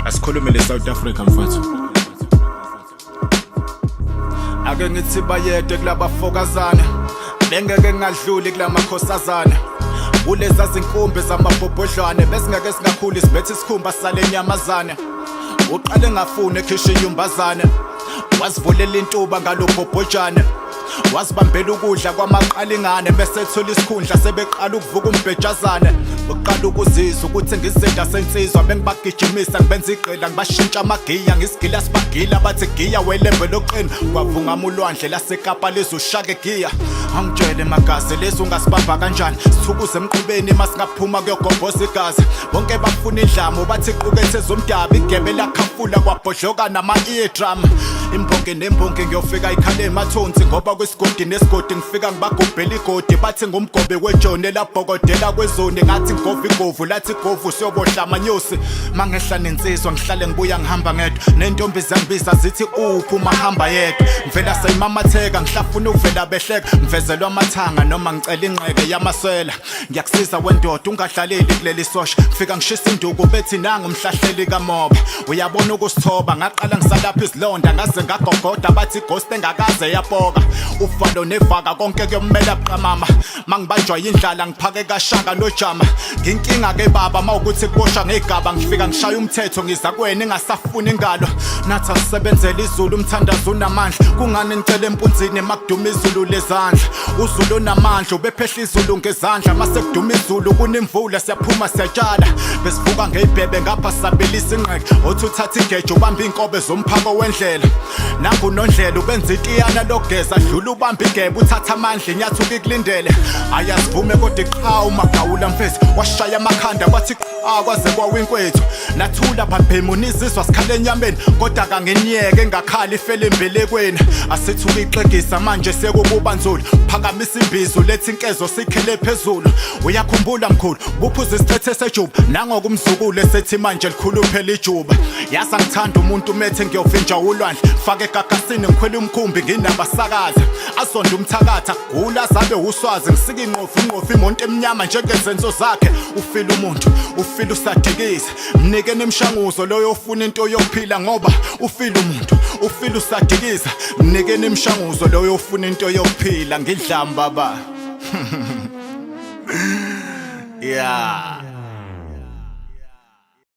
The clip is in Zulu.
Asikhulume le South Africa mfowethu. Ake ngithi bayede kulabafokazana bengeke ngadluli kulamakhosazana kuleza zinkumbi zamabhobhodlwane besingeke singakhuli sibethe isikhumba sale nyamazana uqale ngafuna ekhishi yumbazana wasivulela intuba ngalobhobhojana wasibambela ukudla kwamaqalingane bese ethola isikhundla sebeqala ukuvuka umbhejazana uqala ukuzizwa ukuthi ngizinda sensizwa bengibagijimisa ngibenza iqela ngibashintsha amagiya ngisigila sibagila bathi giya welembe loqini kwavunga ulwandle laseKapa lezoshaka giya angitshele magazi lezo ungasibamba kanjani sithukuze emqubeni masingaphuma kuyogobhoza igazi bonke bafuna indlamo bathi iqukethe zomdaba igebe lakhafula kwabhodloka nama-eardrum imbonke nembonke ngiyofika ikhale emathonsi ngoba kwesigodi nesigodi ngifika ngibagobhela igodi bathi ngumgobe wejoni elabhokodela kwezoni ngathi ngova igovu lathi igovu siyobohla amanyosi mangehla nensizwa ngihlale ngibuya ngihamba ngedwa nentombi zangibiza zithi uphi mahamba yedwa ngivela sayimamatheka ngihlafuna uvela behleka ngivezelwa amathanga noma ngicela inqeke yamaswela ngiyakusiza wendoda ungadlaleli kuleli sosha ngifika ngishisa induku bethi nanga umhlahleli kamoba uyabona ukusithoba ngaqala ngisalapha izilonda ngaze ngagogoda bathi ghost engakaze yaboka ufalo nevaka konke kuyomela buqamama mangibanjwa indlala ngiphake kashaka nojama nginkinga ke baba mawukuthi kubosha ngegaba ngifika ngishaya umthetho ngiza kwena engasafuni ingalo nathi asebenzele izulu umthandazo unamandla kungani nicela empunzini makuduma izulu lezandla uzulu onamandla ubephehla izulu ngezandla mase kuduma izulu kunemvula siyaphuma siyatshala besivuka ngeyibhebe ngapha sabelisa inqeke othi uthatha igeje ubamba inkobe zomphako wendlela nangu nondlela ubenza itiyana logeza dlula ubamba igebe uthatha amandla inyathuka ikulindele ayasivume kodwa iqhawu magawula mfethu washaya amakhanda kwathi kwaze kwawinkethu nathula babhemu nizizwa sikhale enyameni kodwa kangenyeke engakhali ifele embelekweni asithuka ixegisa manje sekukuba nzulu phakamisa imbizo lethi inkezo sikhele phezulu uyakhumbula mkhulu buphuza isithethe sejuba nangokumzukule sethi manje likhulu phela ijuba yasa ngithanda umuntu methe ngiyovinja ulwandle fake egagasini ngikhwela umkhumbi nginabasakaza asonda umthakatha gula zabe uswazi ngisika inqofu imonto emnyama njengezenzo zakhe ufila umuntu ufila usadikisa mnike nemshanguzo loyo ufuna into yokuphila ngoba ufila umuntu ufila usadikisa mnike nemshanguzo loyo ufuna into yokuphila ngidlamba baba yeah